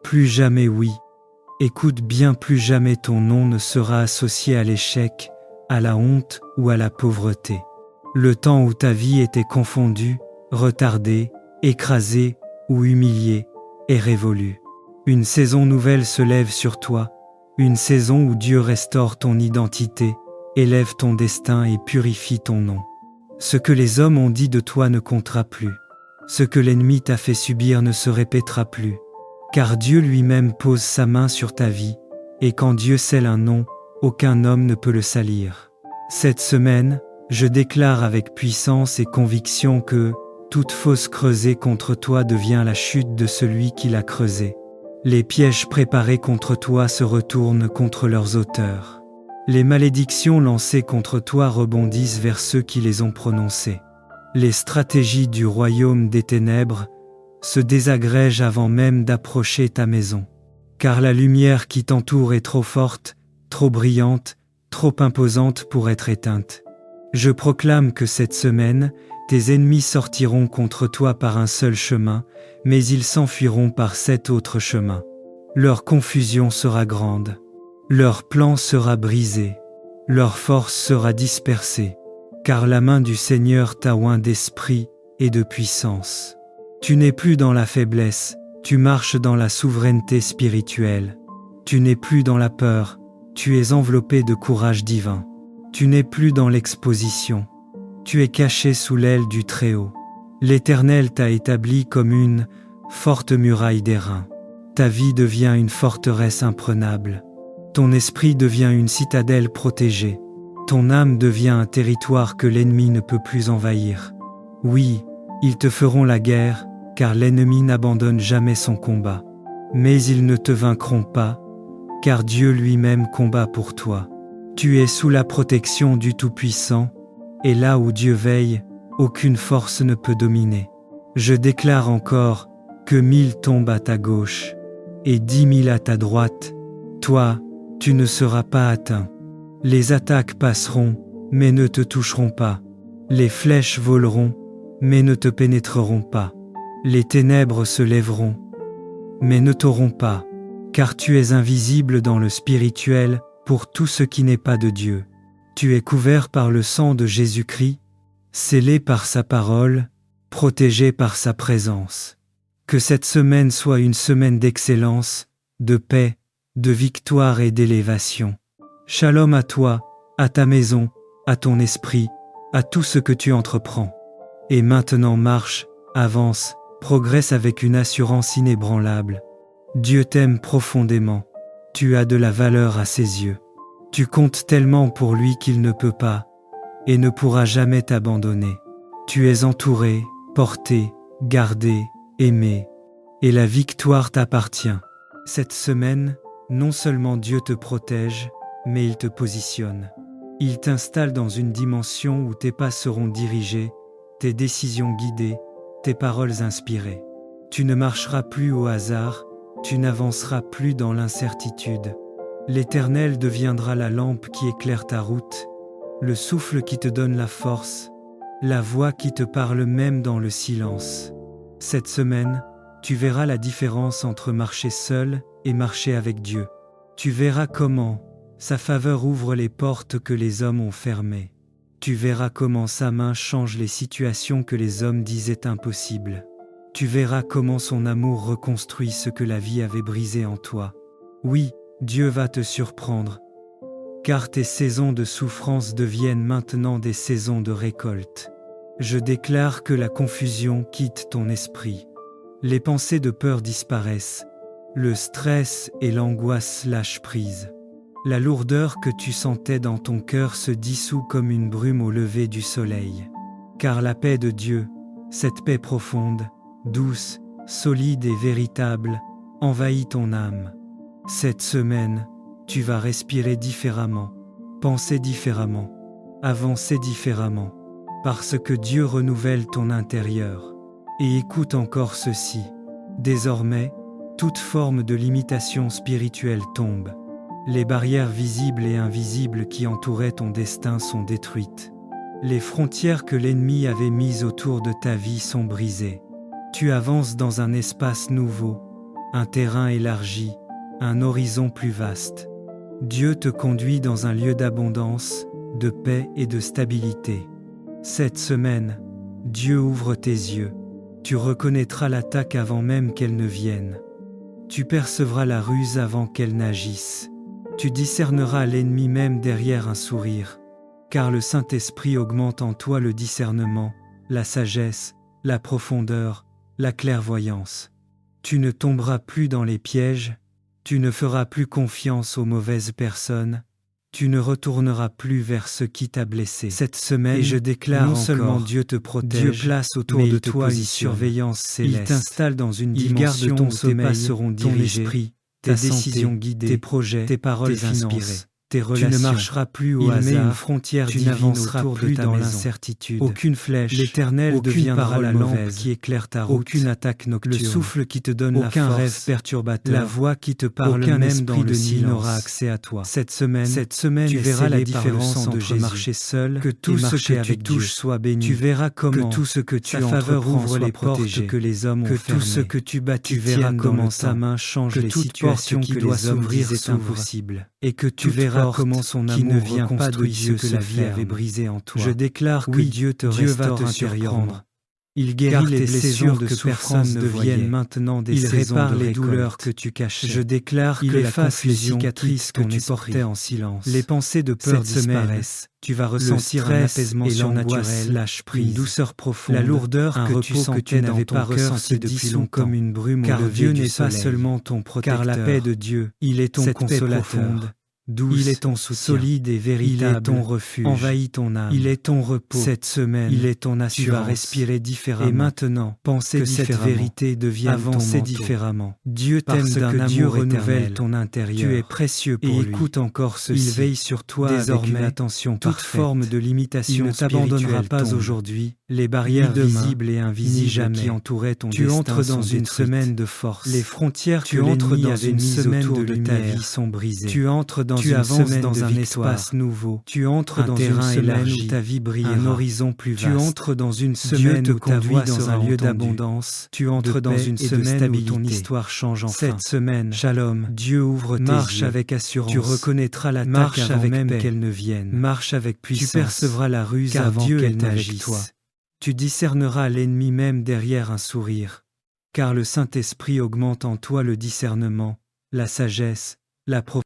Plus jamais oui. Écoute bien, plus jamais ton nom ne sera associé à l'échec, à la honte ou à la pauvreté. Le temps où ta vie était confondue, retardée, écrasée ou humiliée est révolu. Une saison nouvelle se lève sur toi, une saison où Dieu restaure ton identité, élève ton destin et purifie ton nom. Ce que les hommes ont dit de toi ne comptera plus. Ce que l'ennemi t'a fait subir ne se répétera plus. Car Dieu lui-même pose sa main sur ta vie, et quand Dieu scelle un nom, aucun homme ne peut le salir. Cette semaine, je déclare avec puissance et conviction que toute fosse creusée contre toi devient la chute de celui qui l'a creusée. Les pièges préparés contre toi se retournent contre leurs auteurs. Les malédictions lancées contre toi rebondissent vers ceux qui les ont prononcées. Les stratégies du royaume des ténèbres se désagrègent avant même d'approcher ta maison. Car la lumière qui t'entoure est trop forte, trop brillante, trop imposante pour être éteinte. Je proclame que cette semaine, tes ennemis sortiront contre toi par un seul chemin, mais ils s'enfuiront par 7 autres chemins. Leur confusion sera grande. Leur plan sera brisé. Leur force sera dispersée. Car la main du Seigneur t'a oint d'esprit et de puissance. Tu n'es plus dans la faiblesse, tu marches dans la souveraineté spirituelle. Tu n'es plus dans la peur, tu es enveloppé de courage divin. Tu n'es plus dans l'exposition, tu es caché sous l'aile du Très-Haut. L'Éternel t'a établi comme une forte muraille d'airain. Ta vie devient une forteresse imprenable. Ton esprit devient une citadelle protégée. Ton âme devient un territoire que l'ennemi ne peut plus envahir. Oui, ils te feront la guerre, car l'ennemi n'abandonne jamais son combat. Mais ils ne te vaincront pas, car Dieu lui-même combat pour toi. Tu es sous la protection du Tout-Puissant, et là où Dieu veille, aucune force ne peut dominer. Je déclare encore que 1000 tombent à ta gauche, et 10 000 à ta droite. Toi, tu ne seras pas atteint. Les attaques passeront, mais ne te toucheront pas. Les flèches voleront, mais ne te pénétreront pas. Les ténèbres se lèveront, mais ne t'auront pas, car tu es invisible dans le spirituel pour tout ce qui n'est pas de Dieu. Tu es couvert par le sang de Jésus-Christ, scellé par sa parole, protégé par sa présence. Que cette semaine soit une semaine d'excellence, de paix, de victoire et d'élévation. Shalom à toi, à ta maison, à ton esprit, à tout ce que tu entreprends. Et maintenant marche, avance, progresse avec une assurance inébranlable. Dieu t'aime profondément. Tu as de la valeur à ses yeux. Tu comptes tellement pour lui qu'il ne peut pas et ne pourra jamais t'abandonner. Tu es entouré, porté, gardé, aimé, et la victoire t'appartient. Cette semaine, non seulement Dieu te protège, mais il te positionne. Il t'installe dans une dimension où tes pas seront dirigés, tes décisions guidées, tes paroles inspirées. Tu ne marcheras plus au hasard, tu n'avanceras plus dans l'incertitude. L'Éternel deviendra la lampe qui éclaire ta route, le souffle qui te donne la force, la voix qui te parle même dans le silence. Cette semaine, tu verras la différence entre marcher seul et marcher avec Dieu. Tu verras comment sa faveur ouvre les portes que les hommes ont fermées. Tu verras comment sa main change les situations que les hommes disaient impossibles. Tu verras comment son amour reconstruit ce que la vie avait brisé en toi. Oui, Dieu va te surprendre, car tes saisons de souffrance deviennent maintenant des saisons de récolte. Je déclare que la confusion quitte ton esprit. Les pensées de peur disparaissent. Le stress et l'angoisse lâchent prise. La lourdeur que tu sentais dans ton cœur se dissout comme une brume au lever du soleil. Car la paix de Dieu, cette paix profonde, douce, solide et véritable, envahit ton âme. Cette semaine, tu vas respirer différemment, penser différemment, avancer différemment, parce que Dieu renouvelle ton intérieur. Et écoute encore ceci. Désormais, toute forme de limitation spirituelle tombe. Les barrières visibles et invisibles qui entouraient ton destin sont détruites. Les frontières que l'ennemi avait mises autour de ta vie sont brisées. Tu avances dans un espace nouveau, un terrain élargi, un horizon plus vaste. Dieu te conduit dans un lieu d'abondance, de paix et de stabilité. Cette semaine, Dieu ouvre tes yeux. Tu reconnaîtras l'attaque avant même qu'elle ne vienne. Tu percevras la ruse avant qu'elle n'agisse. Tu discerneras l'ennemi même derrière un sourire. Car le Saint-Esprit augmente en toi le discernement, la sagesse, la profondeur, la clairvoyance. Tu ne tomberas plus dans les pièges, tu ne feras plus confiance aux mauvaises personnes, tu ne retourneras plus vers ce qui t'a blessé. Cette semaine, et je déclare non seulement Dieu te protège, Dieu place autour de toi une surveillance céleste. Il t'installe dans une dimension où tes pas seront dirigés, tes décisions guidées, tes projets, tes paroles inspirées. Tes relations. Tu ne marcheras plus au hasard, met une frontière tu n'avanceras plus dans l'incertitude. Aucune flèche, l'Éternel deviendra la lampe qui éclaire ta route. Aucune attaque nocturne, le souffle qui te donne la force, aucun rêve perturbateur, la voix qui te parle aucun même dans le silence n'aura accès à toi. Cette semaine, tu verras la différence entre marcher seul, que tout ce que tu touches soit béni. Tu verras comment que tout ce que tu faveur ouvre les portes que les hommes ont fermées. Que tout ce que tu bâtis, tu verras comment sa main change les situations qui doivent s'ouvrir est impossible. Et que tu verras comment son amour ne vient pas de Dieu que la vie avait brisé en toi. Je déclare que Dieu te restaure intérieurement. Il guérit les blessures de personne ne viennent maintenant des saisons de récolte. Il répare les douleurs que tu cachais. Je déclare qu'il efface les cicatrices que tu portais en silence. Les pensées de peur disparaissent. Tu vas ressentir un apaisement surnaturel, lâche prise, une douceur profonde, la lourdeur que tu sentais n'avais pas ressenti depuis longtemps, comme une brume. Car Dieu n'est pas seulement ton protecteur, car la paix de Dieu, il est ton consolateur. Douce, il est ton soutien, solide et véritable, il est ton refuge, envahit ton âme, il est ton repos. Cette semaine, il est ton assurance, tu vas respirer différemment. Et maintenant, pensez que cette vérité devienne avancer différemment. Dieu t'aime d'un amour Dieu renouvelle ton intérieur. Tu es précieux pour lui. Et écoute encore ceci. Il veille sur toi désormais avec une attention toute forme de limitation. Il ne t'abandonnera pas aujourd'hui. Les barrières visibles et invisibles qui entouraient ton destin. Tu entres dans une semaine de force. Les frontières que l'ennemi avait mises autour de ta vie sont brisées. Tu entres tu avances dans un espace nouveau. Tu entres dans une semaine où ta vie brille, un horizon plus vaste. Tu entres dans une semaine où ta voix dans un lieu d'abondance. Tu entres dans une semaine où ton histoire change enfin. Cette semaine, Shalom, Dieu ouvre tes yeux. Marche avec assurance. Tu reconnaîtras l'attaque avant même qu'elle ne vienne. Marche avec puissance. Tu percevras la ruse avant qu'elle n'agisse. Tu discerneras l'ennemi même derrière un sourire. Car le Saint-Esprit augmente en toi le discernement, la sagesse, la profondeur.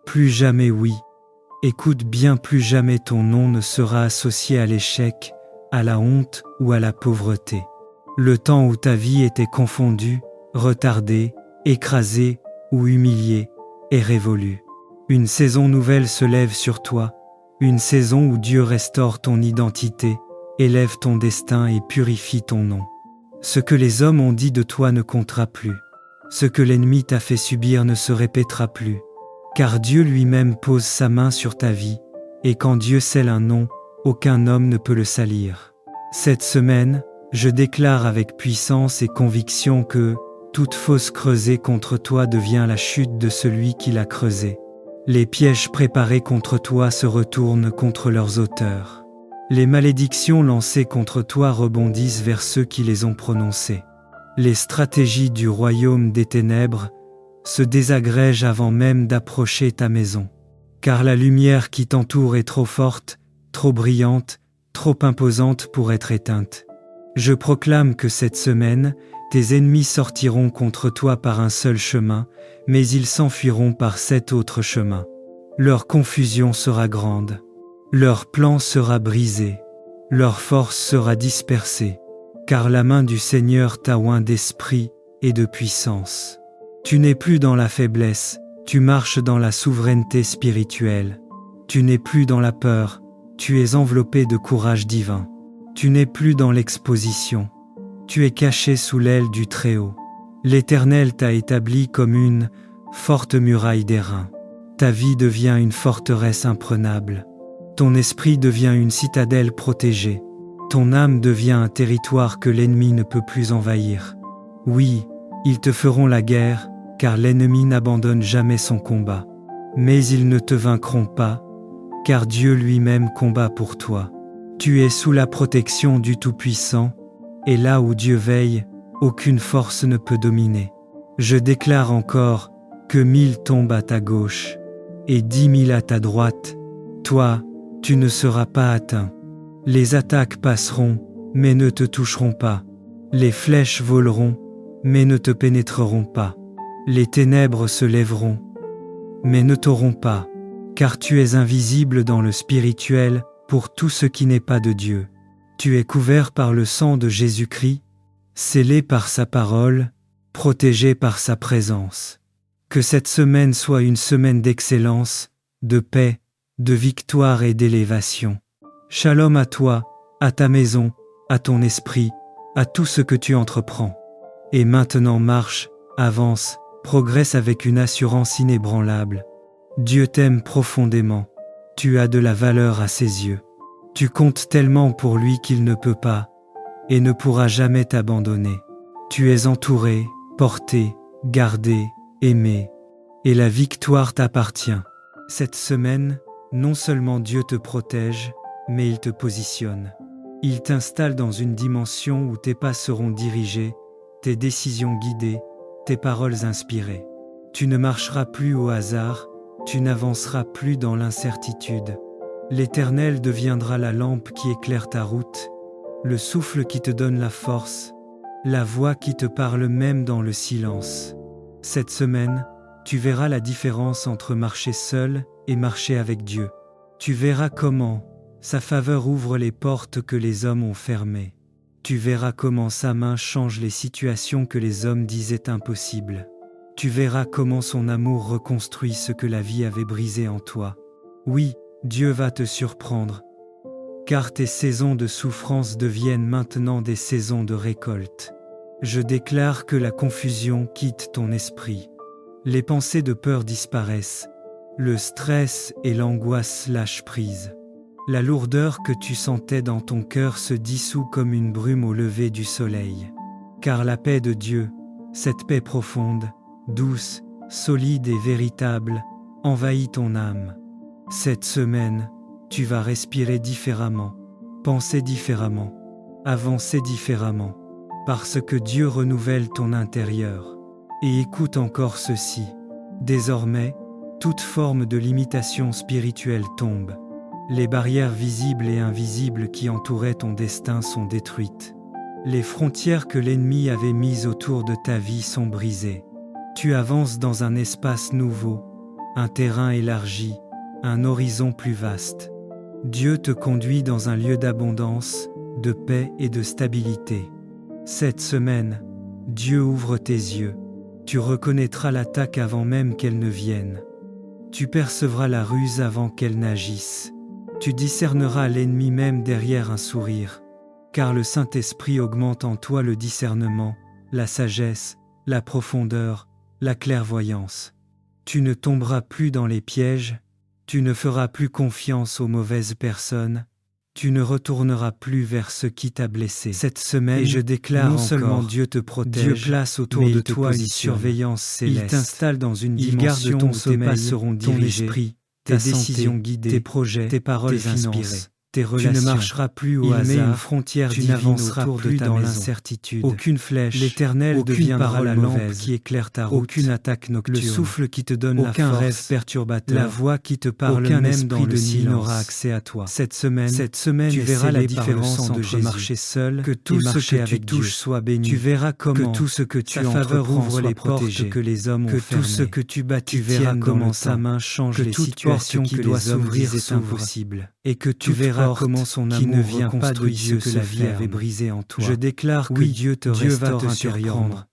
Plus jamais oui. Écoute bien, plus jamais ton nom ne sera associé à l'échec, à la honte ou à la pauvreté. Le temps où ta vie était confondue, retardée, écrasée ou humiliée est révolu. Une saison nouvelle se lève sur toi, une saison où Dieu restaure ton identité, élève ton destin et purifie ton nom. Ce que les hommes ont dit de toi ne comptera plus. Ce que l'ennemi t'a fait subir ne se répétera plus. Car Dieu lui-même pose sa main sur ta vie, et quand Dieu scelle un nom, aucun homme ne peut le salir. Cette semaine, je déclare avec puissance et conviction que toute fosse creusée contre toi devient la chute de celui qui l'a creusée. Les pièges préparés contre toi se retournent contre leurs auteurs. Les malédictions lancées contre toi rebondissent vers ceux qui les ont prononcées. Les stratégies du royaume des ténèbres se désagrègent avant même d'approcher ta maison. Car la lumière qui t'entoure est trop forte, trop brillante, trop imposante pour être éteinte. Je proclame que cette semaine, tes ennemis sortiront contre toi par un seul chemin, mais ils s'enfuiront par 7 autres chemins. Leur confusion sera grande. Leur plan sera brisé. Leur force sera dispersée. Car la main du Seigneur t'a oint d'esprit et de puissance. Tu n'es plus dans la faiblesse, Tu marches dans la souveraineté spirituelle. Tu n'es plus dans la peur, tu es enveloppé de courage divin. Tu n'es plus dans l'exposition. Tu es caché sous l'aile du Très-Haut. L'Éternel t'a établi comme une forte muraille d'airain. Ta vie devient une forteresse imprenable. Ton esprit devient une citadelle protégée. Ton âme devient un territoire que l'ennemi ne peut plus envahir. Oui, ils te feront la guerre, car l'ennemi n'abandonne jamais son combat. Mais ils ne te vaincront pas, car Dieu lui-même combat pour toi. Tu es sous la protection du Tout-Puissant, et là où Dieu veille, aucune force ne peut dominer. Je déclare encore que 1000 tombent à ta gauche, et 10 000 à ta droite. Toi, tu ne seras pas atteint. Les attaques passeront, mais ne te toucheront pas. Les flèches voleront, mais ne te pénétreront pas. Les ténèbres se lèveront, mais ne t'auront pas, car tu es invisible dans le spirituel pour tout ce qui n'est pas de Dieu. Tu es couvert par le sang de Jésus-Christ, scellé par sa parole, protégé par sa présence. Que cette semaine soit une semaine d'excellence, de paix, de victoire et d'élévation. Shalom à toi, à ta maison, à ton esprit, à tout ce que tu entreprends. Et maintenant marche, avance, progresse avec une assurance inébranlable. Dieu t'aime profondément. Tu as de la valeur à ses yeux. Tu comptes tellement pour lui qu'il ne peut pas et ne pourra jamais t'abandonner. Tu es entouré, porté, gardé, aimé, et la victoire t'appartient. Cette semaine, non seulement Dieu te protège, mais il te positionne. Il t'installe dans une dimension où tes pas seront dirigés, tes décisions guidées, tes paroles inspirées. Tu ne marcheras plus au hasard, tu n'avanceras plus dans l'incertitude. L'Éternel deviendra la lampe qui éclaire ta route, le souffle qui te donne la force, la voix qui te parle même dans le silence. Cette semaine, tu verras la différence entre marcher seul et marcher avec Dieu. Tu verras comment sa faveur ouvre les portes que les hommes ont fermées. Tu verras comment sa main change les situations que les hommes disaient impossibles. Tu verras comment son amour reconstruit ce que la vie avait brisé en toi. Oui, Dieu va te surprendre, car tes saisons de souffrance deviennent maintenant des saisons de récolte. Je déclare que la confusion quitte ton esprit. Les pensées de peur disparaissent. Le stress et l'angoisse lâchent prise. La lourdeur que tu sentais dans ton cœur se dissout comme une brume au lever du soleil. Car la paix de Dieu, cette paix profonde, douce, solide et véritable, envahit ton âme. Cette semaine, tu vas respirer différemment, penser différemment, avancer différemment, parce que Dieu renouvelle ton intérieur. Et écoute encore ceci. Désormais, toute forme de limitation spirituelle tombe. Les barrières visibles et invisibles qui entouraient ton destin sont détruites. Les frontières que l'ennemi avait mises autour de ta vie sont brisées. Tu avances dans un espace nouveau, un terrain élargi, un horizon plus vaste. Dieu te conduit dans un lieu d'abondance, de paix et de stabilité. Cette semaine, Dieu ouvre tes yeux. Tu reconnaîtras l'attaque avant même qu'elle ne vienne. Tu percevras la ruse avant qu'elle n'agisse. Tu discerneras l'ennemi même derrière un sourire, car le Saint-Esprit augmente en toi le discernement, la sagesse, la profondeur, la clairvoyance. Tu ne tomberas plus dans les pièges, tu ne feras plus confiance aux mauvaises personnes, tu ne retourneras plus vers ce qui t'a blessé. Cette semaine, et je déclare non seulement Dieu te protège, Dieu place autour de toi une surveillance céleste. Il t'installe dans une dimension où tes pas seront dirigés, ton esprit, tes décisions guidées, tes projets, tes paroles inspirées, tes relations. Tu ne marcheras plus au hasard, il met une frontière tu n'avanceras plus dans l'incertitude. Aucune flèche, l'Éternel deviendra la lampe qui éclaire ta route, aucune attaque nocturne, le souffle qui te donne la force, aucun rêve perturbateur, la voix qui te parle même dans le silence n'aura accès à toi. Cette semaine, tu verras la différence entre marcher seul, que tout ce que tu touches soit béni. Tu verras comment que tout ce que tu entreprends ouvre les portes que les hommes ont fermées. Que tout ce que tu bats, tu verras comment sa main change les situations qui doivent s'ouvrir impossibles. Et que tu verras comment son amour ne vient pas de Dieu que la vie avait brisé en toi. Je déclare que Dieu te restaure intérieurement.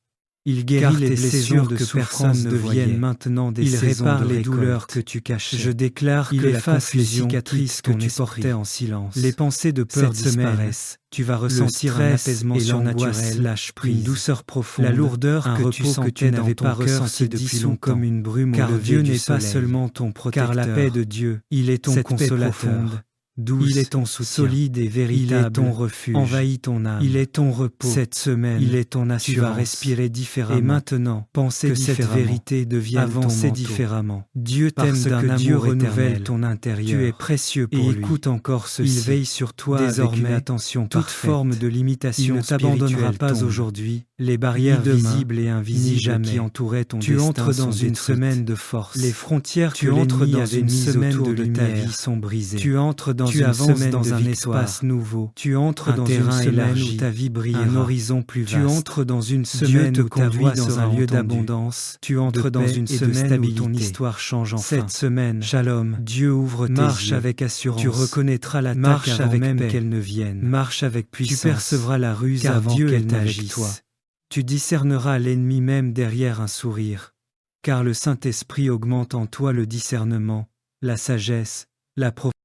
Il guérit les blessures que personne ne deviennent maintenant des saisons de récolte. Il répare les douleurs que tu cachais. Je déclare que la confusion quitte ton esprit. En silence. Les pensées de peur disparaissent. Tu vas ressentir un apaisement surnaturel, lâche prise, une douceur profonde, la lourdeur que tu sentais n'avais pas ressenti depuis longtemps, comme une brume car Dieu n'est pas seulement ton protecteur, car la paix de Dieu, il est ton consolateur. Douce, il est ton soutien, solide et véritable, il est ton refuge, envahit ton âme, il est ton repos. Cette semaine, il est ton assurance, tu vas respirer différemment. Et maintenant, pensez que cette vérité devienne avancer différemment. Dieu t'aime d'un amour Dieu renouvelle ton intérieur. Tu es précieux pour lui. Et écoute encore ceci. Il veille sur toi désormais avec une attention toute forme de limitation. Il ne t'abandonnera pas aujourd'hui. Les barrières visibles et invisibles qui entouraient ton destin. Tu entres dans une semaine de force. Les frontières que l'ennemi avait mises autour de ta vie sont brisées. Tu entres dans une semaine dans un espace nouveau. Tu entres dans une semaine où ta vie brille, un horizon plus vaste. Tu entres dans une semaine où ta voix dans un lieu d'abondance. Tu entres dans une semaine où ton histoire change enfin. Cette semaine, Shalom, Dieu ouvre tes yeux. Marche avec assurance. Tu reconnaîtra l'attaque avant même qu'elle ne vienne. Marche avec puissance. Tu percevras la ruse avant qu'elle n'agisse. Tu discerneras l'ennemi même derrière un sourire. Car le Saint-Esprit augmente en toi le discernement, la sagesse, la prophétie.